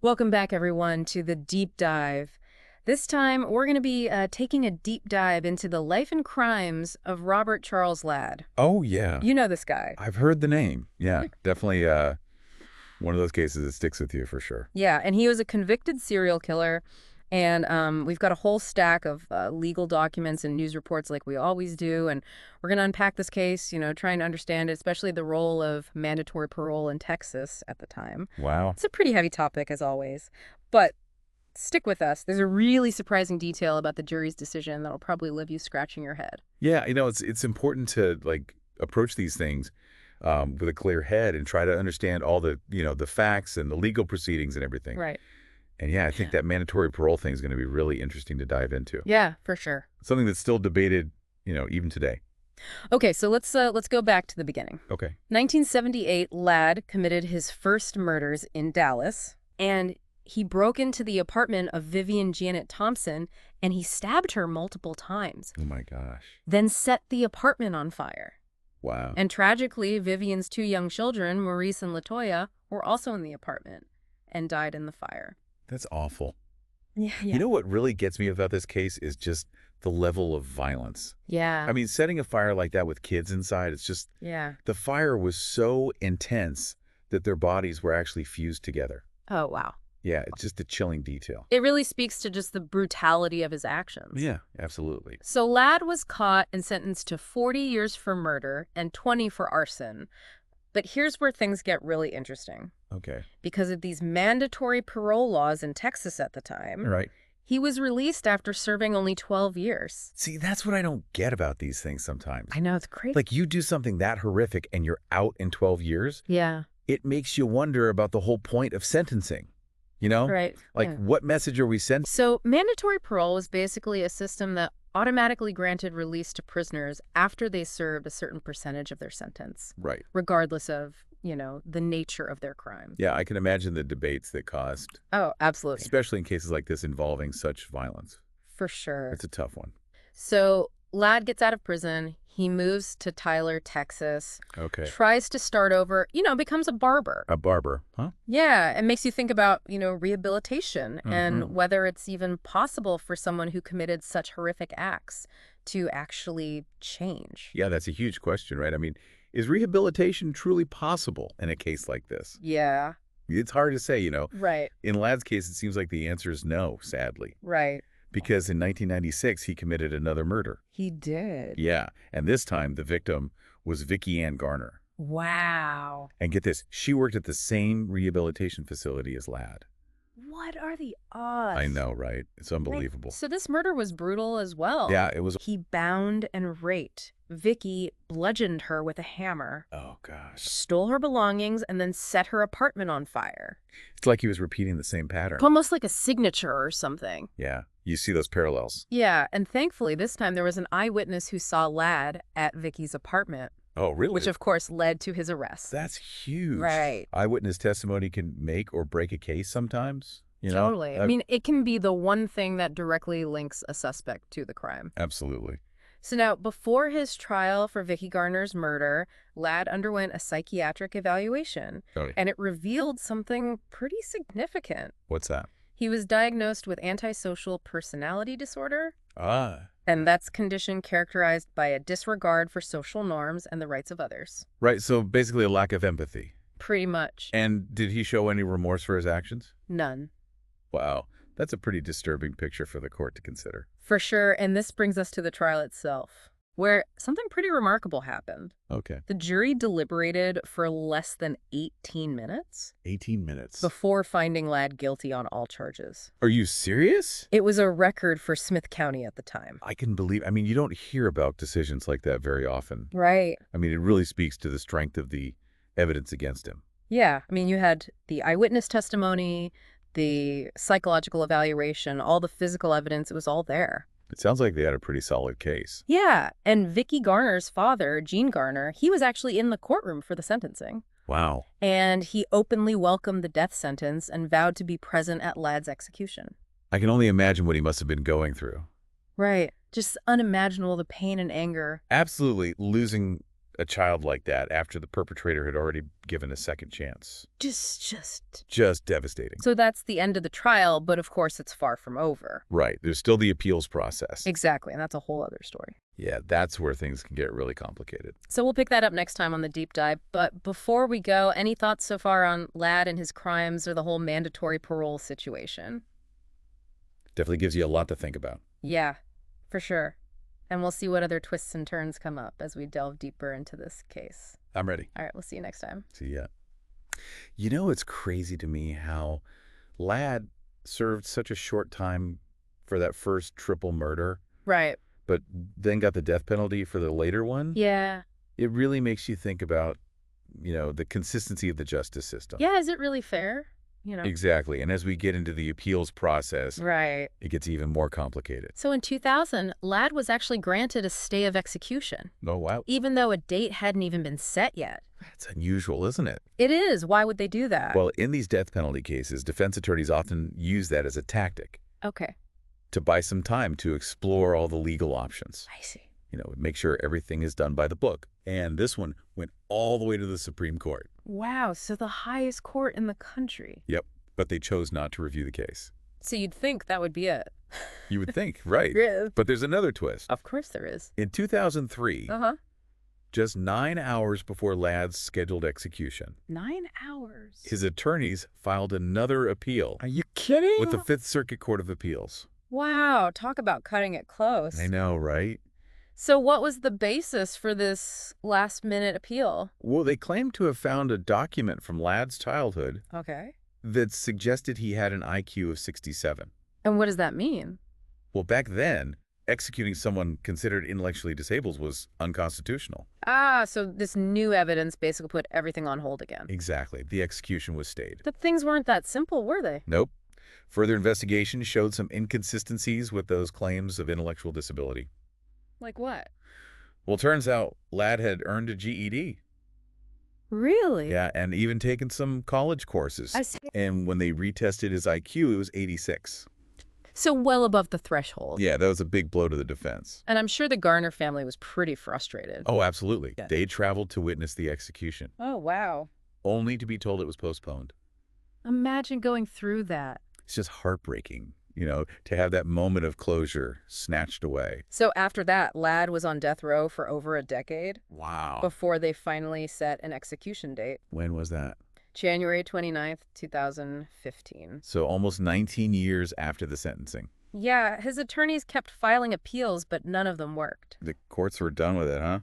Welcome back, everyone, to the deep dive. This time, we're going to be taking a deep dive into the life and crimes of Robert Charles Ladd. Oh, yeah. You know this guy. I've heard the name. Yeah, definitely one of those cases that sticks with you for sure. Yeah, and he was a convicted serial killer. And we've got a whole stack of legal documents and news reports like we always do. And we're going to unpack this case, trying to understand it, especially the role of mandatory parole in Texas at the time. Wow. It's a pretty heavy topic, as always. But stick with us. There's a really surprising detail about the jury's decision that'll probably leave you scratching your head. Yeah, it's important to approach these things with a clear head and try to understand all the facts and the legal proceedings and everything. Right. And yeah, I think that mandatory parole thing is going to be really interesting to dive into. Yeah, for sure. Something that's still debated, even today. Okay, so let's go back to the beginning. Okay. 1978, Ladd committed his first murders in Dallas, and he broke into the apartment of Vivian Janet Thompson, and he stabbed her multiple times, Oh my gosh. then set the apartment on fire. Wow. And tragically, Vivian's two young children, Maurice and LaToya, were also in the apartment and died in the fire. That's awful. Yeah. You know what really gets me about this case is just the level of violence. Yeah. I mean, setting a fire like that with kids inside, it's just, Yeah. the fire was so intense that their bodies were actually fused together. Oh, wow. Yeah, it's just a chilling detail. It really speaks to just the brutality of his actions. Yeah, absolutely. So Ladd was caught and sentenced to 40 years for murder and 20 for arson. But here's where things get really interesting. Okay. Because of these mandatory parole laws in Texas at the time, Right. he was released after serving only 12 years. See, that's what I don't get about these things sometimes. I know, it's crazy. Like, you do something that horrific and you're out in 12 years, Yeah. it makes you wonder about the whole point of sentencing. Right. Like, Yeah. what message are we sending? So mandatory parole was basically a system that automatically granted release to prisoners after they served a certain percentage of their sentence, Right. regardless of, the nature of their crime. Yeah, I can imagine the debates that caused, Oh, absolutely. especially in cases like this involving such violence. For sure. It's a tough one. So Ladd gets out of prison. He moves to Tyler, Texas, Okay. tries to start over, becomes a barber. A barber, huh? Yeah, it makes you think about, rehabilitation and Mhm. whether it's even possible for someone who committed such horrific acts to actually change. Yeah, that's a huge question, right? I mean, is rehabilitation truly possible in a case like this? Yeah, It's hard to say, right, In Ladd's case, it seems like the answer is no, sadly, right. because in 1996, he committed another murder. He did. Yeah, and this time the victim was Vicki Ann Garner. Wow. And get this, she worked at the same rehabilitation facility as Ladd. What are the odds? I know, right? It's unbelievable. So this murder was brutal as well. Yeah, it was. He bound and raped. Vicky bludgeoned her with a hammer, Oh, gosh. stole her belongings, and then set her apartment on fire. It's like he was repeating the same pattern. Almost like a signature or something. Yeah, you see those parallels. Yeah, and thankfully this time there was an eyewitness who saw Ladd at Vicky's apartment, Oh, really? which of course led to his arrest. That's huge. Right. Eyewitness testimony can make or break a case sometimes, you know? Totally. I mean, it can be the one thing that directly links a suspect to the crime. Absolutely. So now, before his trial for Vicky Garner's murder, Ladd underwent a psychiatric evaluation, Totally. and it revealed something pretty significant. What's that? He was diagnosed with antisocial personality disorder, Ah. and that's a condition characterized by a disregard for social norms and the rights of others. Right, so basically a lack of empathy. Pretty much. And did he show any remorse for his actions? None. Wow. That's a pretty disturbing picture for the court to consider. For sure, and this brings us to the trial itself, where something pretty remarkable happened. Okay. The jury deliberated for less than 18 minutes 18 minutes. before finding Ladd guilty on all charges. Are you serious? It was a record for Smith County at the time. I can believe, you don't hear about decisions like that very often. Right. It really speaks to the strength of the evidence against him. Yeah. You had the eyewitness testimony, the psychological evaluation, all the physical evidence. It was all there. It sounds like they had a pretty solid case. Yeah. And Vicky Garner's father, Gene Garner, he was actually in the courtroom for the sentencing. Wow. And he openly welcomed the death sentence and vowed to be present at Ladd's execution. I can only imagine what he must have been going through. Right. Just unimaginable, the pain and anger. Absolutely losing a child like that after the perpetrator had already given a second chance. Just. Just devastating. So that's the end of the trial, but of course it's far from over. Right. There's still the appeals process. Exactly, and that's a whole other story. Yeah, that's where things can get really complicated. So we'll pick that up next time on the deep dive. But before we go, any thoughts so far on Ladd and his crimes or the whole mandatory parole situation? Definitely gives you a lot to think about. Yeah, for sure. And we'll see what other twists and turns come up as we delve deeper into this case. I'm ready. All right, we'll see you next time. See ya. You know, it's crazy to me how Ladd served such a short time for that first triple murder, Right. but then got the death penalty for the later one. Yeah. It really makes you think about, the consistency of the justice system. Yeah, is it really fair? Exactly. And as we get into the appeals process, Right. it gets even more complicated. So in 2000, Ladd was actually granted a stay of execution, Oh, wow. even though a date hadn't even been set yet. That's unusual, isn't it? It is. Why would they do that? Well, in these death penalty cases, defense attorneys often use that as a tactic Okay. to buy some time to explore all the legal options. I see. Make sure everything is done by the book. And this one went all the way to the Supreme Court. Wow, so the highest court in the country. Yep, but they chose not to review the case. So you'd think that would be it. You would think, right. Yeah. But there's another twist. Of course there is. In 2003, Uh-huh. just 9 hours before Ladd's scheduled execution, 9 hours. his attorneys filed another appeal Are you kidding? with the Fifth Circuit Court of Appeals. Wow, talk about cutting it close. I know, right? So what was the basis for this last-minute appeal? Well, they claim to have found a document from Ladd's childhood Okay. that suggested he had an IQ of 67. And what does that mean? Well, back then, executing someone considered intellectually disabled was unconstitutional. Ah, so this new evidence basically put everything on hold again. Exactly. The execution was stayed. But things weren't that simple, were they? Nope. Further investigation showed some inconsistencies with those claims of intellectual disability. Like what? Well, it turns out Ladd had earned a GED. Really? Yeah, and even taken some college courses. I see. And when they retested his IQ, it was 86. So well above the threshold. Yeah, that was a big blow to the defense. And I'm sure the Garner family was pretty frustrated. Oh, absolutely. Yeah. They traveled to witness the execution, Oh, wow. only to be told it was postponed. Imagine going through that. It's just heartbreaking, to have that moment of closure snatched away. So after that, Ladd was on death row for over a decade Wow. before they finally set an execution date. When was that? January 29th, 2015. So almost 19 years after the sentencing. Yeah, his attorneys kept filing appeals, but none of them worked. The courts were done with it, huh?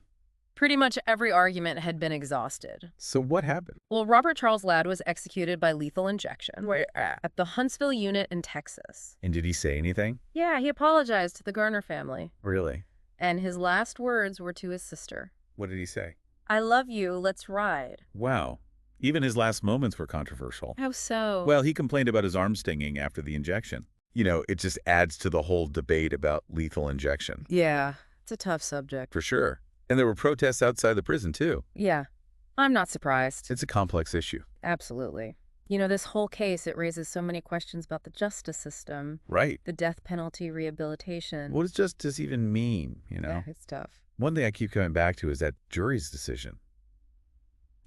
Pretty much every argument had been exhausted. So what happened? Well, Robert Charles Ladd was executed by lethal injection. Wait, At the Huntsville unit in Texas. and did he say anything? Yeah, he apologized to the Garner family. Really? And his last words were to his sister. What did he say? I love you, let's ride. Wow. Even his last moments were controversial. How so? Well, he complained about his arm stinging after the injection. It just adds to the whole debate about lethal injection. yeah, it's a tough subject. For sure. And there were protests outside the prison, too. Yeah, I'm not surprised. It's a complex issue. Absolutely. This whole case, it raises so many questions about the justice system, Right. the death penalty rehabilitation. What does justice even mean, Yeah, it's tough. One thing I keep coming back to is that jury's decision.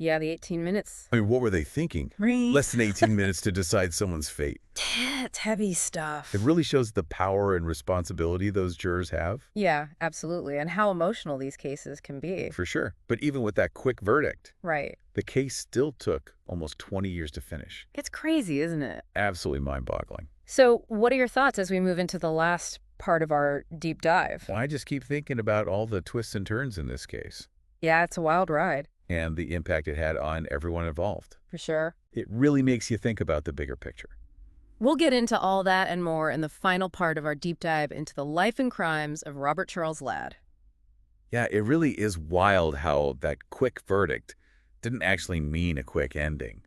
Yeah, the 18 minutes. I mean, what were they thinking? Right. Less than 18 minutes to decide someone's fate. It's heavy stuff. It really shows the power and responsibility those jurors have. Yeah, absolutely. And how emotional these cases can be. For sure. But even with that quick verdict, Right. the case still took almost 20 years to finish. It's crazy, isn't it? Absolutely mind-boggling. So what are your thoughts as we move into the last part of our deep dive? Well, I just keep thinking about all the twists and turns in this case Yeah, it's a wild ride. and the impact it had on everyone involved. For sure. It really makes you think about the bigger picture. We'll get into all that and more in the final part of our deep dive into the life and crimes of Robert Charles Ladd. Yeah, it really is wild how that quick verdict didn't actually mean a quick ending,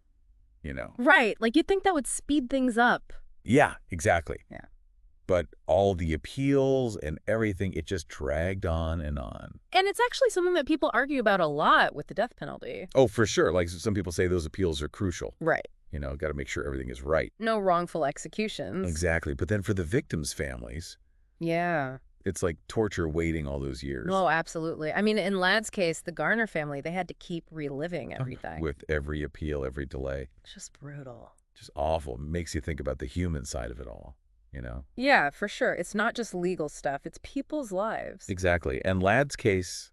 Right. Like you'd think that would speed things up. Yeah, exactly. Yeah. But all the appeals and everything, it just dragged on and on. And it's actually something that people argue about a lot with the death penalty. Oh, for sure. Like some people say those appeals are crucial. Right. Got to make sure everything is right. No wrongful executions. Exactly. But then for the victims' families, Yeah. It's like torture waiting all those years. Oh, absolutely. I mean, in Ladd's case, the Garner family, they had to keep reliving Oh, everything. with every appeal, every delay. It's just brutal. Just awful. Makes you think about the human side of it all, you know? Yeah, for sure. It's not just legal stuff, it's people's lives. Exactly. And Ladd's case,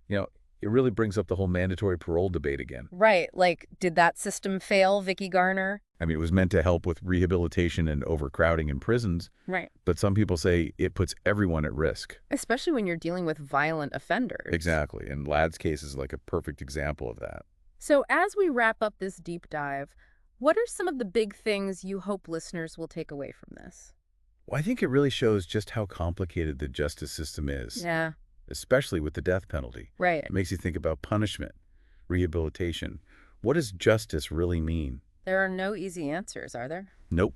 you know, it really brings up the whole mandatory parole debate again. Right. Like, did that system fail, Vicky Garner? I mean, it was meant to help with rehabilitation and overcrowding in prisons, Right. but some people say it puts everyone at risk. Especially when you're dealing with violent offenders. Exactly. And Ladd's case is like a perfect example of that. So, as we wrap up this deep dive, what are some of the big things you hope listeners will take away from this? Well, I think it really shows just how complicated the justice system is, Yeah, especially with the death penalty. right. It makes you think about punishment, rehabilitation. What does justice really mean? There are no easy answers, are there? Nope.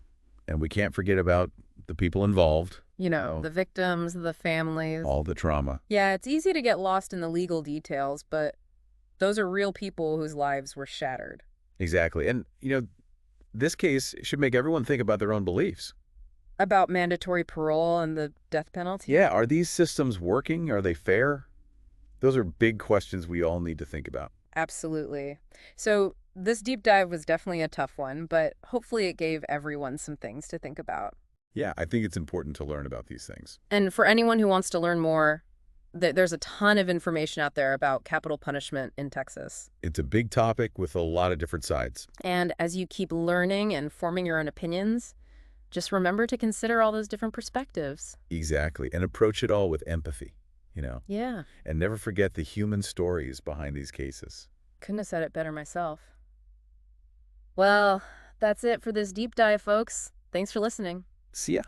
And we can't forget about the people involved, You you know, know, the victims, the families. all the trauma. Yeah, it's easy to get lost in the legal details, but those are real people whose lives were shattered. Exactly. And, this case should make everyone think about their own beliefs. About mandatory parole and the death penalty? Yeah, are these systems working? Are they fair? Those are big questions we all need to think about. Absolutely. So, this deep dive was definitely a tough one, but hopefully it gave everyone some things to think about. Yeah, I think it's important to learn about these things. And for anyone who wants to learn more, there's a ton of information out there about capital punishment in Texas. It's a big topic with a lot of different sides. And as you keep learning and forming your own opinions, just remember to consider all those different perspectives. Exactly. And approach it all with empathy. Yeah, And never forget the human stories behind these cases. couldn't have said it better myself. Well, that's it for this deep dive, folks. Thanks for listening. See ya.